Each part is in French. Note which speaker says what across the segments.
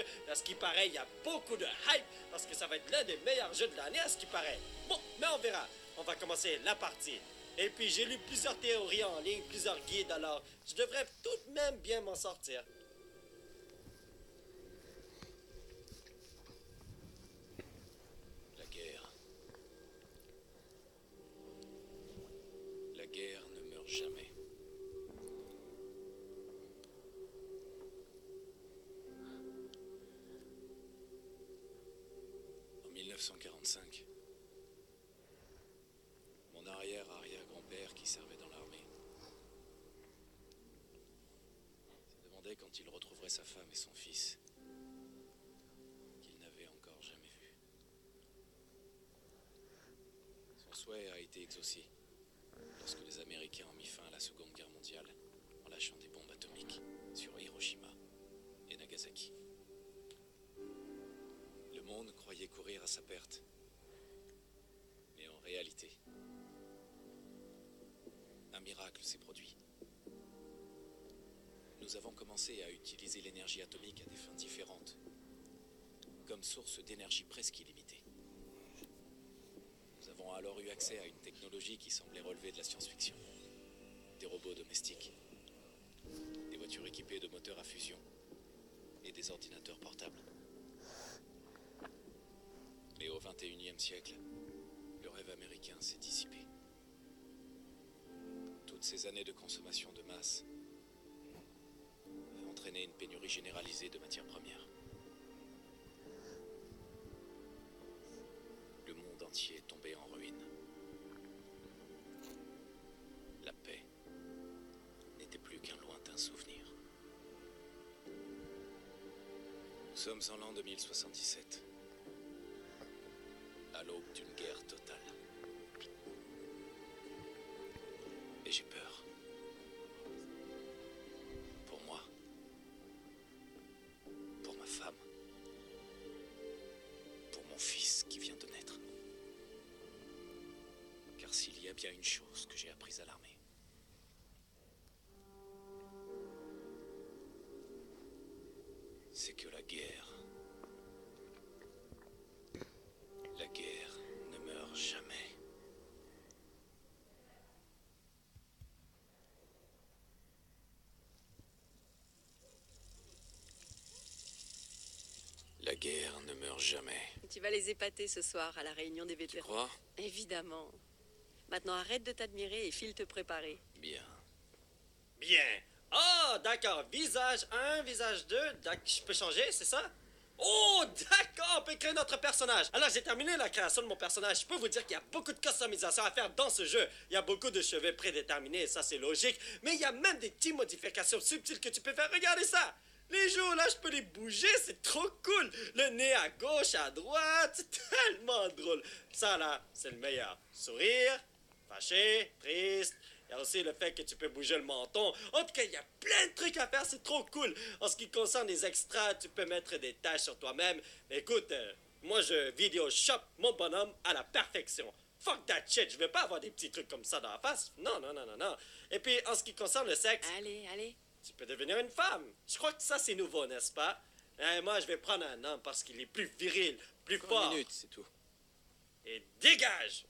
Speaker 1: jeu. À ce qui paraît, il y a beaucoup de hype parce que ça va être l'un des meilleurs jeux de l'année, à ce qui paraît. Bon, mais on verra. On va commencer la partie. Et puis, j'ai lu plusieurs théories en ligne, plusieurs guides, alors je devrais tout de même bien m'en sortir.
Speaker 2: La guerre. La guerre ne meurt jamais. En 1945, mon arrière-arrière-grand-père qui servait dans l'armée se demandait quand il retrouverait sa femme et son fils qu'il n'avait encore jamais vus. Son souhait a été exaucé lorsque les Américains ont mis fin à la Seconde Guerre mondiale en lâchant des bombes atomiques sur Hiroshima et Nagasaki. Le monde croyait courir à sa perte. Mais en réalité, un miracle s'est produit. Nous avons commencé à utiliser l'énergie atomique à des fins différentes, comme source d'énergie presque illimitée. Nous avons alors eu accès à une technologie qui semblait relever de la science-fiction. Des robots domestiques, des voitures équipées de moteurs à fusion et des ordinateurs portables. Mais au XXIe siècle, le rêve américain s'est dissipé. Toutes ces années de consommation de masse ont entraîné une pénurie généralisée de matières premières. Le monde entier est tombé en ruine. La paix n'était plus qu'un lointain souvenir. Nous sommes en l'an 2077. À l'aube d'une guerre totale. Et j'ai peur. Pour moi. Pour ma femme. Pour mon fils qui vient de naître. Car s'il y a bien une chose que j'ai apprise à l'armée, c'est que la guerre ne meurt jamais. La guerre ne meurt jamais.
Speaker 3: Tu vas les épater ce soir à la réunion des
Speaker 2: Tu
Speaker 3: vétérans.
Speaker 2: crois?
Speaker 3: Évidemment. Maintenant, arrête de t'admirer et file te préparer.
Speaker 2: Bien.
Speaker 1: Bien. Oh, d'accord. Visage 1, visage 2. Je peux changer, c'est ça? Oh, d'accord, on peut créer notre personnage. Alors, j'ai terminé la création de mon personnage. Je peux vous dire qu'il y a beaucoup de customisation à faire dans ce jeu. Il y a beaucoup de cheveux prédéterminés, ça c'est logique. Mais il y a même des petites modifications subtiles que tu peux faire. Regardez ça. Les joues, là, je peux les bouger, c'est trop cool. Le nez à gauche, à droite, c'est tellement drôle. Ça, là, c'est le meilleur. Sourire, fâché, triste. Il y a aussi le fait que tu peux bouger le menton. En tout cas, il y a plein de trucs à faire, c'est trop cool. En ce qui concerne les extras, tu peux mettre des tâches sur toi-même. Mais écoute, moi, je vidéo shop mon bonhomme à la perfection. Fuck that shit, je veux pas avoir des petits trucs comme ça dans la face. Non, non, non, non, non. Et puis, en ce qui concerne le sexe...
Speaker 3: Allez, allez.
Speaker 1: Tu peux devenir une femme. Je crois que ça, c'est nouveau, n'est-ce pas? Moi, je vais prendre un homme parce qu'il est plus viril, plus fort.
Speaker 2: 1 minute, c'est tout.
Speaker 1: Et dégage!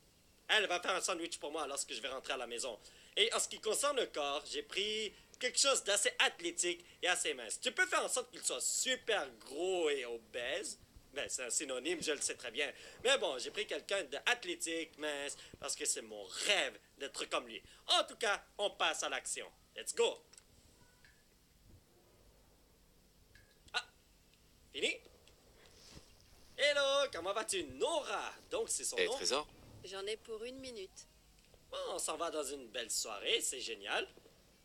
Speaker 1: Elle va faire un sandwich pour moi lorsque je vais rentrer à la maison. Et en ce qui concerne le corps, j'ai pris quelque chose d'assez athlétique et assez mince. Tu peux faire en sorte qu'il soit super gros et obèse. Ben, c'est un synonyme, je le sais très bien. Mais bon, j'ai pris quelqu'un d'athlétique, mince, parce que c'est mon rêve d'être comme lui. En tout cas, on passe à l'action. Let's go! Ah! Fini? Hello, comment vas-tu? Nora! Donc, c'est son
Speaker 2: Et
Speaker 1: nom.
Speaker 2: Trésor?
Speaker 3: J'en ai pour 1 minute.
Speaker 1: Bon, on s'en va dans une belle soirée, c'est génial.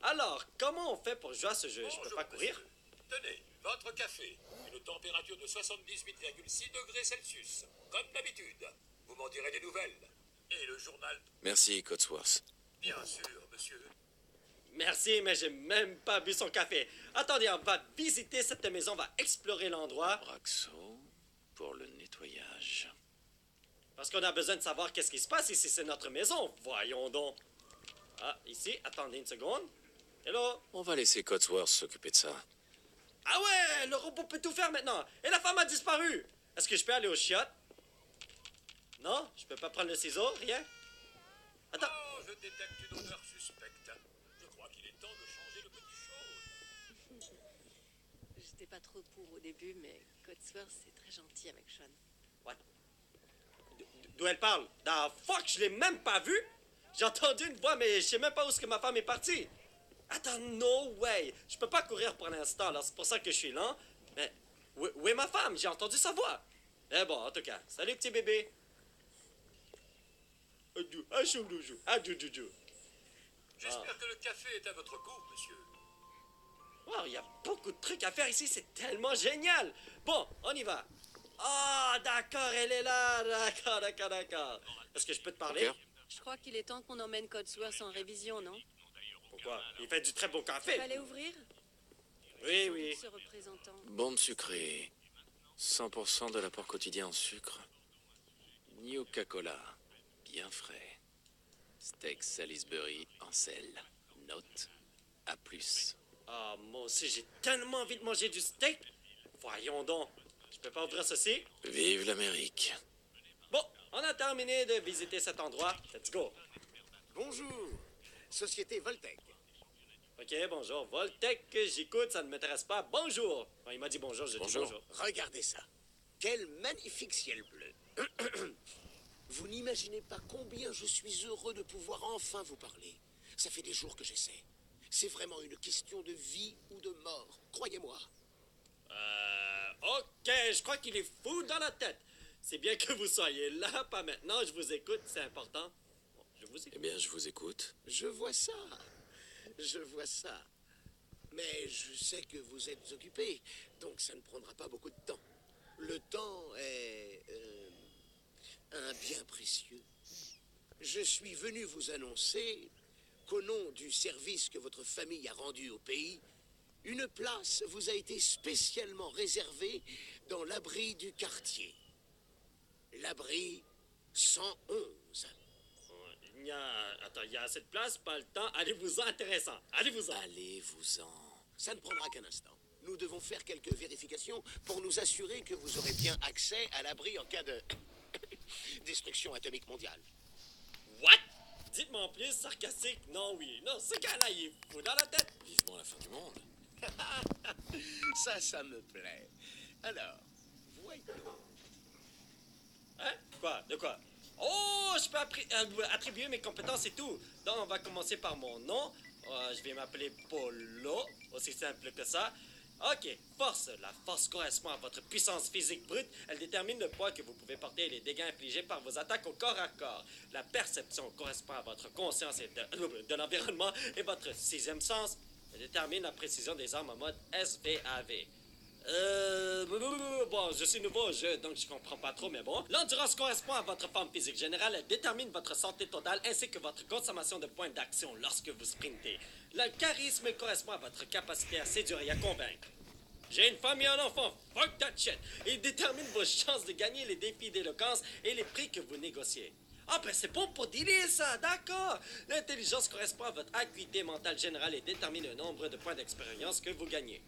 Speaker 1: Alors, comment on fait pour jouer à ce jeu? Je peux pas courir?
Speaker 4: Monsieur. Tenez, votre café. Une température de 78,6 degrés Celsius. Comme d'habitude. Vous m'en direz des nouvelles. Et le journal?
Speaker 2: Merci, Cotsworth.
Speaker 4: Bien sûr, monsieur.
Speaker 1: Merci, mais j'ai même pas bu son café. Attendez, on va visiter cette maison, on va explorer l'endroit.
Speaker 2: Braxo pour le nettoyage.
Speaker 1: Parce qu'on a besoin de savoir qu'est-ce qui se passe ici, c'est notre maison. Voyons donc. Ah, ici, attendez une seconde. Hello?
Speaker 2: On va laisser Cotsworth s'occuper de ça.
Speaker 1: Ah ouais, le robot peut tout faire maintenant. Et la femme a disparu. Est-ce que je peux aller aux chiottes? Non, je peux pas prendre le ciseau, rien? Attends.
Speaker 4: Oh, je détecte une odeur suspecte. Je crois qu'il est temps de changer le petit Sean.
Speaker 3: J'étais pas trop pour au début, mais Codsworth, c'est très gentil avec Sean.
Speaker 1: What? D'où elle parle? Da fuck, je l'ai même pas vue? J'ai entendu une voix, mais je sais même pas où est-ce que ma femme est partie. Attends, no way. Je peux pas courir pour l'instant, alors c'est pour ça que je suis lent. Mais où est ma femme? J'ai entendu sa voix. Mais bon, en tout cas, salut petit bébé.
Speaker 4: J'espère que le café est à votre goût, monsieur.
Speaker 1: Wow, il y a beaucoup de trucs à faire ici, c'est tellement génial. Bon, on y va. Ah, d'accord, elle est là. D'accord. Est-ce que je peux te parler?
Speaker 2: Ok.
Speaker 3: Je crois qu'il est temps qu'on emmène Codsworth en révision, non?
Speaker 1: Pourquoi? Il fait du très bon café.
Speaker 3: Fallait ouvrir?
Speaker 1: Oui.
Speaker 3: Ce représentant.
Speaker 2: Bombe sucrée. 100% de l'apport quotidien en sucre. Coca-Cola. Bien frais. Steak Salisbury en sel. Note A+.
Speaker 1: Ah, moi aussi, j'ai tellement envie de manger du steak. Voyons donc. Je peux pas ouvrir ceci?
Speaker 2: Vive l'Amérique.
Speaker 1: Bon, on a terminé de visiter cet endroit. Let's go.
Speaker 5: Bonjour, Société Voltec.
Speaker 1: Ok, bonjour. Voltec, j'écoute, ça ne m'intéresse pas. Bonjour. Quand il m'a dit bonjour, je dis
Speaker 2: Bonjour.
Speaker 1: bonjour.
Speaker 5: Regardez ça. Quel magnifique ciel bleu. Vous n'imaginez pas combien je suis heureux de pouvoir enfin vous parler. Ça fait des jours que j'essaie. C'est vraiment une question de vie ou de mort, croyez-moi.
Speaker 1: Ok, je crois qu'il est fou dans la tête. C'est bien que vous soyez là, pas maintenant. Je vous écoute, c'est important. Bon, je vous
Speaker 2: Eh
Speaker 1: écoute.
Speaker 2: bien, je vous écoute.
Speaker 5: Je vois ça. Mais je sais que vous êtes occupé, donc ça ne prendra pas beaucoup de temps. Le temps est un bien précieux. Je suis venu vous annoncer qu'au nom du service que votre famille a rendu au pays, une place vous a été spécialement réservée dans l'abri du quartier. L'abri 111.
Speaker 1: Il y a assez de place, pas le temps. Allez-vous-en, intéressant. Allez-vous-en.
Speaker 2: Allez-vous-en.
Speaker 5: Ça ne prendra qu'un instant. Nous devons faire quelques vérifications pour nous assurer que vous aurez bien accès à l'abri en cas de destruction atomique mondiale.
Speaker 1: What? Dites-moi en plus, sarcastique. Non, oui. Non, ce gars-là, il est fou dans la tête.
Speaker 2: Vivement la fin du monde.
Speaker 5: Ça me plaît. Alors, voyons.
Speaker 1: Hein? Quoi? De quoi? Oh, je peux attribuer mes compétences et tout. Donc, on va commencer par mon nom. Je vais m'appeler Polo. Aussi simple que ça. Ok, force. La force correspond à votre puissance physique brute. Elle détermine le poids que vous pouvez porter et les dégâts infligés par vos attaques au corps à corps. La perception correspond à votre conscience et de l'environnement. Et votre sixième sens détermine la précision des armes en mode SVAV. Bon, je suis nouveau au jeu, donc je comprends pas trop, mais bon. L'endurance correspond à votre forme physique générale. Elle détermine votre santé totale ainsi que votre consommation de points d'action lorsque vous sprintez. Le charisme correspond à votre capacité à séduire et à convaincre. J'ai une femme et un enfant, fuck that shit. Il détermine vos chances de gagner les défis d'éloquence et les prix que vous négociez. Ah ben c'est bon pour dealer ça, d'accord. L'intelligence correspond à votre acuité mentale générale et détermine le nombre de points d'expérience que vous gagnez.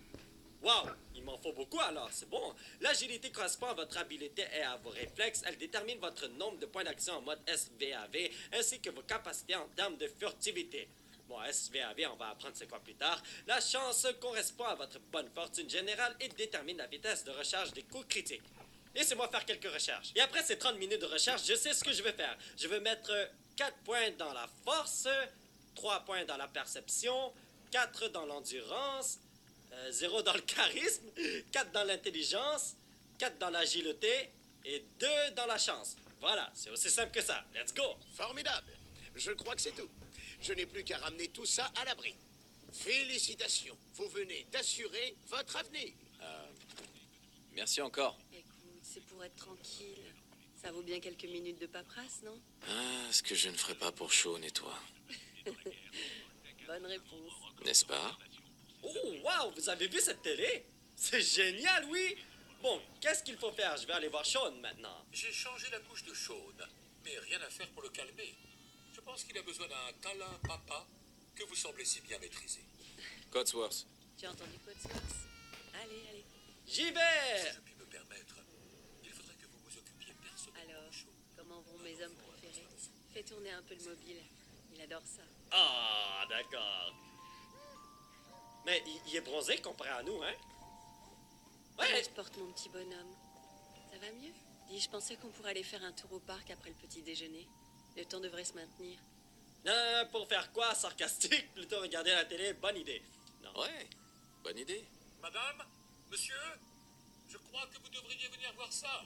Speaker 1: Wow, il m'en faut beaucoup alors, c'est bon. L'agilité correspond à votre habileté et à vos réflexes. Elle détermine votre nombre de points d'action en mode SVAV ainsi que vos capacités en termes de furtivité. Bon, SVAV, on va apprendre c'est quoi plus tard. La chance correspond à votre bonne fortune générale et détermine la vitesse de recharge des coups critiques. Laissez-moi faire quelques recherches. Et après ces 30 minutes de recherche, je sais ce que je vais faire. Je vais mettre 4 points dans la force, 3 points dans la perception, 4 dans l'endurance, 0 dans le charisme, 4 dans l'intelligence, 4 dans l'agilité et 2 dans la chance. Voilà, c'est aussi simple que ça. Let's go!
Speaker 5: Formidable. Je crois que c'est tout. Je n'ai plus qu'à ramener tout ça à l'abri. Félicitations. Vous venez d'assurer votre avenir.
Speaker 2: Merci encore.
Speaker 3: Écoute, c'est pour être tranquille. Ça vaut bien quelques minutes de paperasse, non?
Speaker 2: Ah, ce que je ne ferai pas pour Sean et toi.
Speaker 3: Bonne réponse.
Speaker 2: N'est-ce pas?
Speaker 1: Oh, wow, vous avez vu cette télé? C'est génial, oui! Bon, qu'est-ce qu'il faut faire? Je vais aller voir Sean maintenant.
Speaker 4: J'ai changé la couche de Sean, mais rien à faire pour le calmer. Je pense qu'il a besoin d'un câlin papa que vous semblez si bien maîtriser.
Speaker 2: Codsworth.
Speaker 3: Tu as entendu Codsworth? Allez, allez.
Speaker 1: J'y
Speaker 4: Si
Speaker 1: vais!
Speaker 4: je puis me permettre, il faudrait que vous vous occupiez personnellement
Speaker 3: Alors,
Speaker 4: du show.
Speaker 3: comment vont mes hommes préférés? Fais tourner un peu le mobile. Il adore ça.
Speaker 1: Ah, d'accord. Mais il est bronzé comparé à nous, hein?
Speaker 3: Comment
Speaker 1: Ouais!
Speaker 3: se porte mon petit bonhomme? Ça va mieux? Dis, je pensais qu'on pourrait aller faire un tour au parc après le petit déjeuner. Le temps devrait se maintenir.
Speaker 1: Pour faire quoi? Sarcastique? Plutôt regarder la télé? Bonne idée. Non.
Speaker 2: Ouais, bonne idée.
Speaker 4: Madame, monsieur, je crois que vous devriez venir voir ça.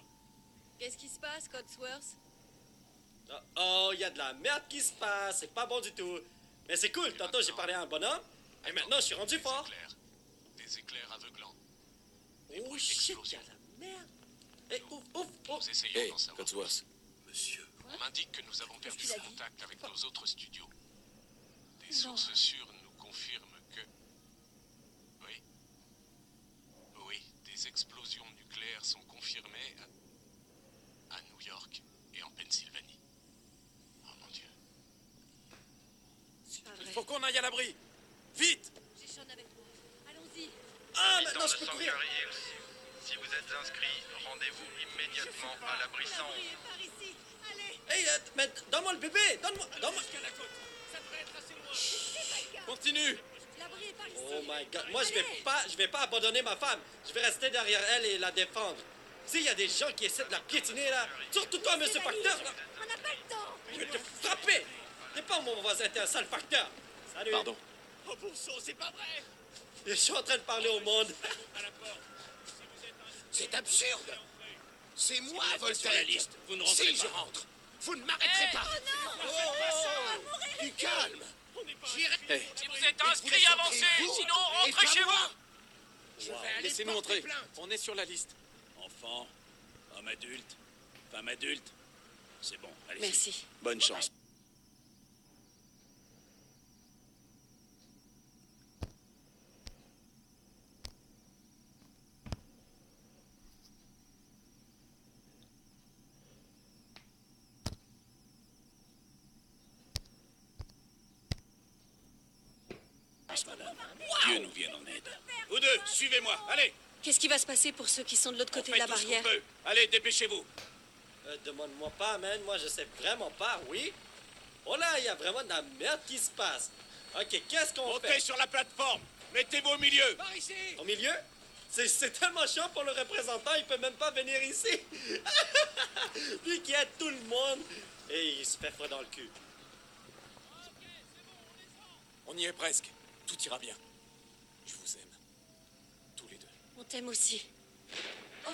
Speaker 3: Qu'est-ce qui se passe, Codsworth?
Speaker 1: Oh, il y a de la merde qui se passe. C'est pas bon du tout. Mais c'est cool. Tantôt, j'ai parlé à un bonhomme. Et maintenant, je suis rendu fort.
Speaker 6: Des éclairs aveuglants.
Speaker 1: Oh shit, il y a de la merde. Eh, ouf, ouf, ouf.
Speaker 6: Nous essayons
Speaker 2: Hey,
Speaker 6: d'en savoir
Speaker 2: Codsworth.
Speaker 6: plus.
Speaker 4: Monsieur,
Speaker 6: On m'indique que nous avons perdu
Speaker 3: qu'il a dit?
Speaker 6: contact avec nos autres studios. Des sources sûres nous confirment que... Oui. Oui, des explosions nucléaires sont confirmées à New York et en Pennsylvanie. Oh mon Dieu.
Speaker 3: C'est pas vrai.
Speaker 2: Faut qu'on aille à l'abri. Vite!
Speaker 3: J'ai Sean avec moi. Allons-y.
Speaker 1: Ah,
Speaker 7: Habitant
Speaker 1: maintenant,
Speaker 7: de
Speaker 1: je peux courir.
Speaker 7: Sanctuary Hills, si vous êtes inscrit, rendez-vous immédiatement à l'abri 111.
Speaker 3: Par ici. Allez.
Speaker 1: Hey, mais donne-moi le bébé. Donne-moi.
Speaker 2: Continue!
Speaker 3: L'abri est par ici.
Speaker 1: Oh my god. Moi, je vais pas abandonner ma femme. Je vais rester derrière elle et la défendre. Tu sais, il y a des gens qui essaient de la piétiner, là. Surtout toi, monsieur Facteur, là.
Speaker 3: On n'a pas le temps.
Speaker 1: Je vais te frapper. T'es pas mon voisin, t'es un sale facteur. Salut.
Speaker 2: Pardon.
Speaker 4: oh bon sang, c'est pas vrai.
Speaker 1: Je suis en train de parler au monde.
Speaker 5: C'est absurde. C'est moi, Voltaire. Si je rentre, vous ne m'arrêterez pas. Du calme. J'irai.
Speaker 2: Hey,
Speaker 7: Si vous êtes inscrit,
Speaker 5: vous
Speaker 7: avancez,
Speaker 5: vous,
Speaker 7: sinon
Speaker 5: et
Speaker 7: rentrez
Speaker 5: pas
Speaker 7: chez
Speaker 5: moi.
Speaker 7: vous.
Speaker 5: Je vais aller
Speaker 2: laissez-nous
Speaker 5: porter
Speaker 2: entrer.
Speaker 5: plainte.
Speaker 2: On est sur la liste.
Speaker 8: Enfant, homme adulte, femme adulte. C'est bon, allez.
Speaker 3: Merci.
Speaker 2: Bonne chance.
Speaker 8: Madame. Dieu nous vienne en aide. Vous deux, suivez-moi, allez.
Speaker 3: Qu'est-ce qui va se passer pour ceux qui sont de l'autre côté de la
Speaker 8: Faites tout ce qu'on
Speaker 3: barrière?
Speaker 8: peut. Allez, dépêchez-vous.
Speaker 1: Demande-moi pas, man. Moi, je sais vraiment pas, oui. Oh là, il y a vraiment de la merde qui se passe. Ok, qu'est-ce qu'on
Speaker 8: Montez
Speaker 1: fait?
Speaker 8: sur la plateforme. Mettez-vous au milieu.
Speaker 5: Par ici.
Speaker 1: Au milieu? C'est tellement chiant pour le représentant, il peut même pas venir ici. Lui qui aide tout le monde. Et il se fait froid dans le cul.
Speaker 2: On y est presque. Tout ira bien. Je vous aime. Tous les deux.
Speaker 3: On t'aime aussi.
Speaker 5: Oh,